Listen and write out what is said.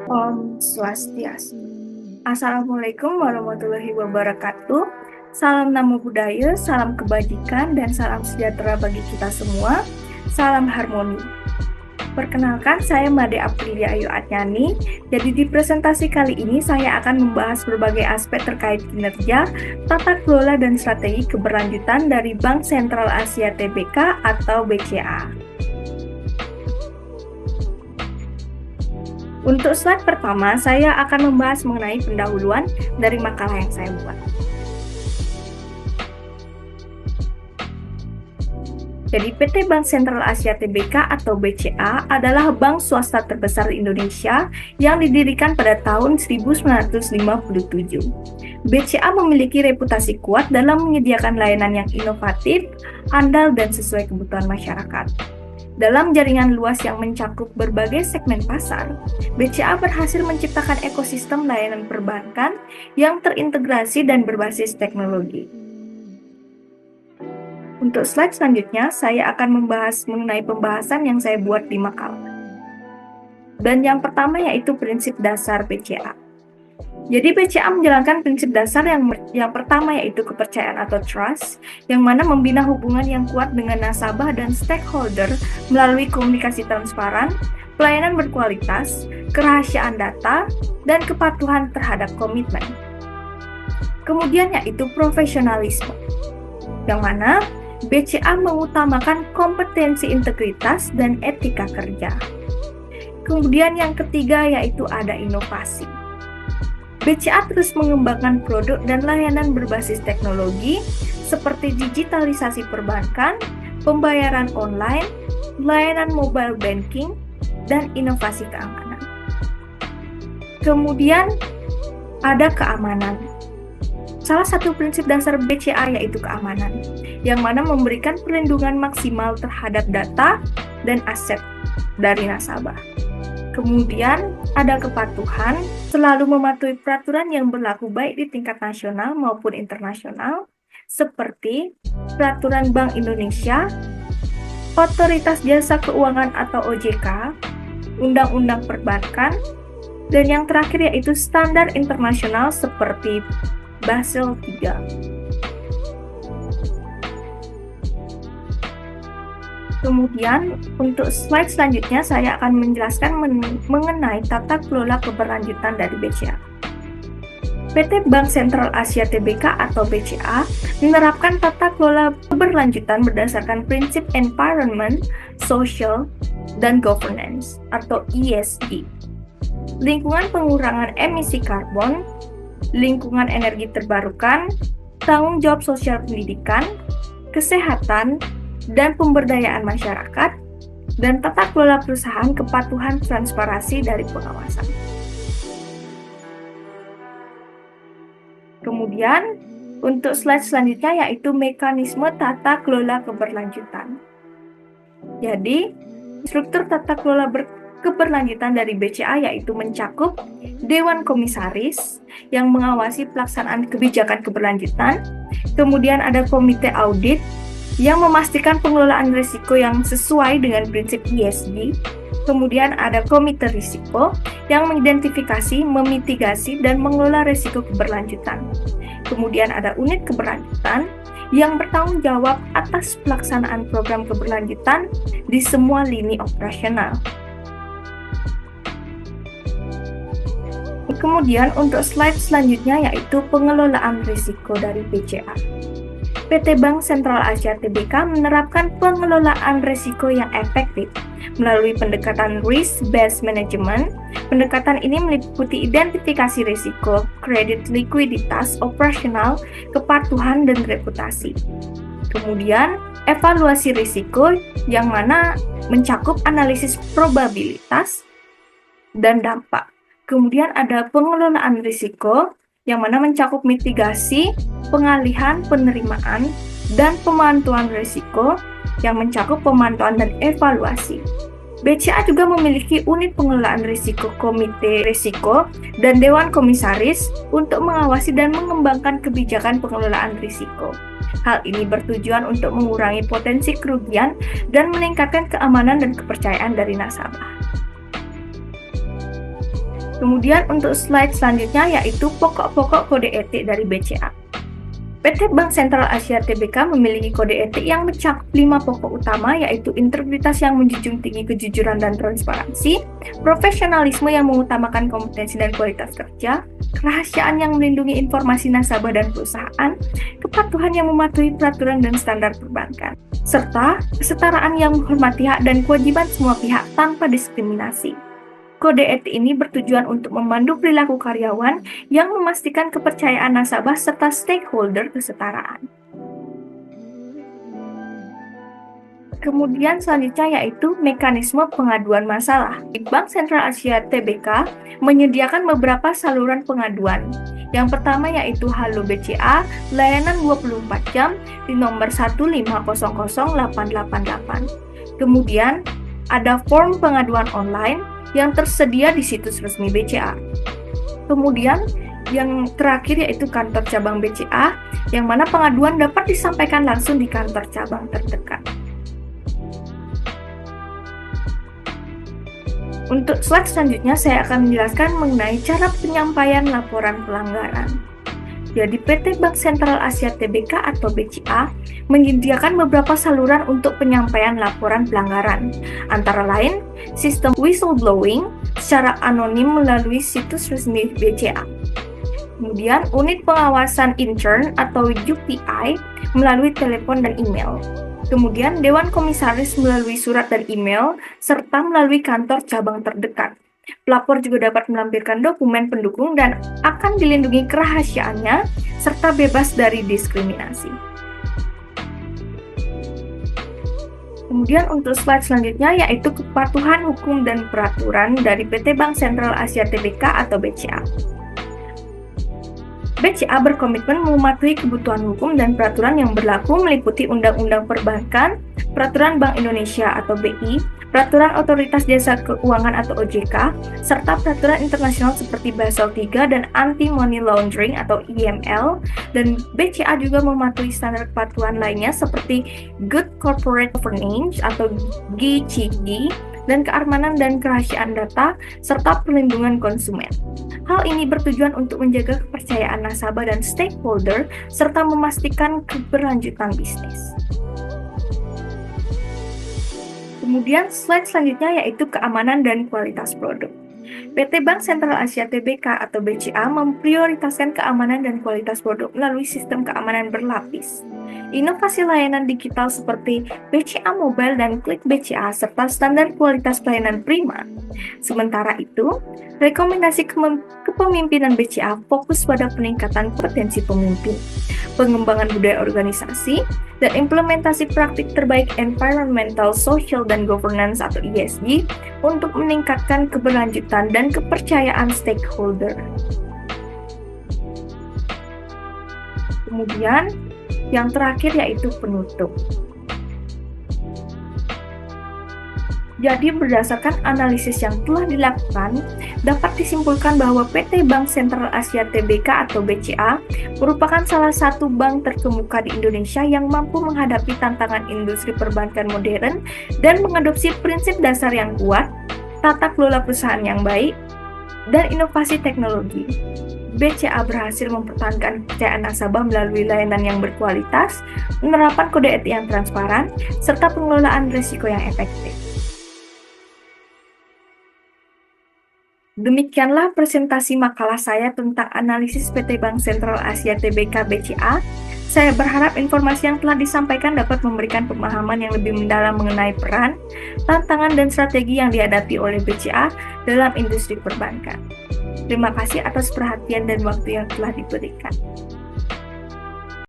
Om Swastiastu. Assalamualaikum warahmatullahi wabarakatuh. Salam namo buddhaya, salam kebajikan, dan salam sejahtera bagi kita semua. Salam harmoni. Perkenalkan, saya Made Aprilia Ayu Atnyani. Jadi di presentasi kali ini saya akan membahas berbagai aspek terkait kinerja, tata kelola, dan strategi keberlanjutan dari Bank Sentral Asia Tbk atau BCA. Untuk slide pertama, saya akan membahas mengenai pendahuluan dari makalah yang saya buat. Jadi PT Bank Sentral Asia Tbk atau BCA adalah bank swasta terbesar di Indonesia yang didirikan pada tahun 1957. BCA memiliki reputasi kuat dalam menyediakan layanan yang inovatif, andal, dan sesuai kebutuhan masyarakat. Dalam jaringan luas yang mencakup berbagai segmen pasar, BCA berhasil menciptakan ekosistem layanan perbankan yang terintegrasi dan berbasis teknologi. Untuk slide selanjutnya, saya akan membahas mengenai pembahasan yang saya buat di makalah. Dan yang pertama yaitu prinsip dasar BCA. Jadi BCA menjalankan prinsip dasar yang pertama yaitu kepercayaan atau trust, yang mana membina hubungan yang kuat dengan nasabah dan stakeholder melalui komunikasi transparan, pelayanan berkualitas, kerahasiaan data, dan kepatuhan terhadap komitmen. Kemudian yaitu profesionalisme, yang mana BCA mengutamakan kompetensi integritas dan etika kerja. Kemudian yang ketiga yaitu ada inovasi. BCA terus mengembangkan produk dan layanan berbasis teknologi seperti digitalisasi perbankan, pembayaran online, layanan mobile banking, dan inovasi keamanan. Kemudian ada keamanan. Salah satu prinsip dasar BCA yaitu keamanan, yang mana memberikan perlindungan maksimal terhadap data dan aset dari nasabah. Kemudian ada kepatuhan, selalu mematuhi peraturan yang berlaku baik di tingkat nasional maupun internasional, seperti Peraturan Bank Indonesia, Otoritas Jasa Keuangan atau OJK, Undang-Undang Perbankan, dan yang terakhir yaitu standar internasional seperti Basel III. Kemudian, untuk slide selanjutnya saya akan menjelaskan mengenai tata kelola keberlanjutan dari BCA. PT Bank Sentral Asia Tbk atau BCA menerapkan tata kelola keberlanjutan berdasarkan prinsip environment, social, dan governance atau ESG. Lingkungan pengurangan emisi karbon, lingkungan energi terbarukan, tanggung jawab sosial pendidikan, kesehatan, dan pemberdayaan masyarakat, dan tata kelola perusahaan kepatuhan transparansi dari pengawasan. Kemudian, untuk slide selanjutnya yaitu mekanisme tata kelola keberlanjutan. Jadi, struktur tata kelola keberlanjutan dari BCA yaitu mencakup Dewan Komisaris yang mengawasi pelaksanaan kebijakan keberlanjutan, kemudian ada Komite Audit yang memastikan pengelolaan risiko yang sesuai dengan prinsip ESG. Kemudian ada komite risiko yang mengidentifikasi, memitigasi, dan mengelola risiko keberlanjutan. Kemudian ada unit keberlanjutan yang bertanggung jawab atas pelaksanaan program keberlanjutan di semua lini operasional. Kemudian untuk slide selanjutnya yaitu pengelolaan risiko dari BCA. PT Bank Sentral Asia Tbk menerapkan pengelolaan risiko yang efektif melalui pendekatan risk-based management. Pendekatan ini meliputi identifikasi risiko, kredit likuiditas, operasional, kepatuhan, dan reputasi. Kemudian, evaluasi risiko yang mana mencakup analisis probabilitas dan dampak. Kemudian ada pengelolaan risiko yang mana mencakup mitigasi, pengalihan, penerimaan, dan pemantauan risiko yang mencakup pemantauan dan evaluasi. BCA juga memiliki unit pengelolaan risiko, komite risiko, dan dewan komisaris untuk mengawasi dan mengembangkan kebijakan pengelolaan risiko. Hal ini bertujuan untuk mengurangi potensi kerugian dan meningkatkan keamanan dan kepercayaan dari nasabah. Kemudian untuk slide selanjutnya yaitu pokok-pokok kode etik dari BCA. PT Bank Sentral Asia Tbk memiliki kode etik yang mencakup 5 pokok utama, yaitu integritas yang menjunjung tinggi kejujuran dan transparansi, profesionalisme yang mengutamakan kompetensi dan kualitas kerja, kerahasiaan yang melindungi informasi nasabah dan perusahaan, kepatuhan yang mematuhi peraturan dan standar perbankan, serta kesetaraan yang menghormati hak dan kewajiban semua pihak tanpa diskriminasi. Kode etik ini bertujuan untuk memandu perilaku karyawan yang memastikan kepercayaan nasabah serta stakeholder kesetaraan. Kemudian selanjutnya yaitu mekanisme pengaduan masalah. Bank Sentral Asia Tbk menyediakan beberapa saluran pengaduan. Yang pertama yaitu Halo BCA, layanan 24 jam di nomor 1500888. Kemudian ada form pengaduan online yang tersedia di situs resmi BCA. Kemudian yang terakhir yaitu kantor cabang BCA, yang mana pengaduan dapat disampaikan langsung di kantor cabang terdekat. Untuk slide selanjutnya saya akan menjelaskan mengenai cara penyampaian laporan pelanggaran. Jadi PT Bank Sentral Asia Tbk atau BCA menyediakan beberapa saluran untuk penyampaian laporan pelanggaran, antara lain sistem whistleblowing secara anonim melalui situs resmi BCA. Kemudian unit pengawasan intern atau UPI melalui telepon dan email. Kemudian Dewan Komisaris melalui surat dan email, serta melalui kantor cabang terdekat. Pelapor juga dapat melampirkan dokumen pendukung dan akan dilindungi kerahasiaannya, serta bebas dari diskriminasi. Kemudian untuk slide selanjutnya yaitu kepatuhan hukum dan peraturan dari PT Bank Sentral Asia Tbk atau BCA. BCA berkomitmen mematuhi kebutuhan hukum dan peraturan yang berlaku meliputi Undang-Undang Perbankan, Peraturan Bank Indonesia atau BI, Peraturan Otoritas Jasa Keuangan atau OJK, serta peraturan internasional seperti Basel III dan Anti-Money Laundering atau IML, dan BCA juga mematuhi standar kepatuhan lainnya seperti Good Corporate Governance atau GCG, dan keamanan dan kerahasiaan data, serta perlindungan konsumen. Hal ini bertujuan untuk menjaga kepercayaan nasabah dan stakeholder, serta memastikan keberlanjutan bisnis. Kemudian slide selanjutnya yaitu keamanan dan kualitas produk. PT Bank Sentral Asia Tbk atau BCA memprioritaskan keamanan dan kualitas produk melalui sistem keamanan berlapis. Inovasi layanan digital seperti BCA Mobile dan Klik BCA serta standar kualitas pelayanan prima. Sementara itu, rekomendasi kepemimpinan BCA fokus pada peningkatan kompetensi pemimpin, pengembangan budaya organisasi, dan implementasi praktik terbaik environmental, social, dan governance atau ESG untuk meningkatkan keberlanjutan dan kepercayaan stakeholder. Kemudian, yang terakhir yaitu penutup. Jadi berdasarkan analisis yang telah dilakukan, dapat disimpulkan bahwa PT Bank Sentral Asia Tbk atau BCA merupakan salah satu bank terkemuka di Indonesia yang mampu menghadapi tantangan industri perbankan modern dan mengadopsi prinsip dasar yang kuat, tata kelola perusahaan yang baik, dan inovasi teknologi. BCA berhasil mempertahankan kepercayaan nasabah melalui layanan yang berkualitas, penerapan kode etik yang transparan, serta pengelolaan risiko yang efektif. Demikianlah presentasi makalah saya tentang analisis PT Bank Sentral Asia Tbk BCA. Saya berharap informasi yang telah disampaikan dapat memberikan pemahaman yang lebih mendalam mengenai peran, tantangan, dan strategi yang dihadapi oleh BCA dalam industri perbankan. Terima kasih atas perhatian dan waktu yang telah diberikan.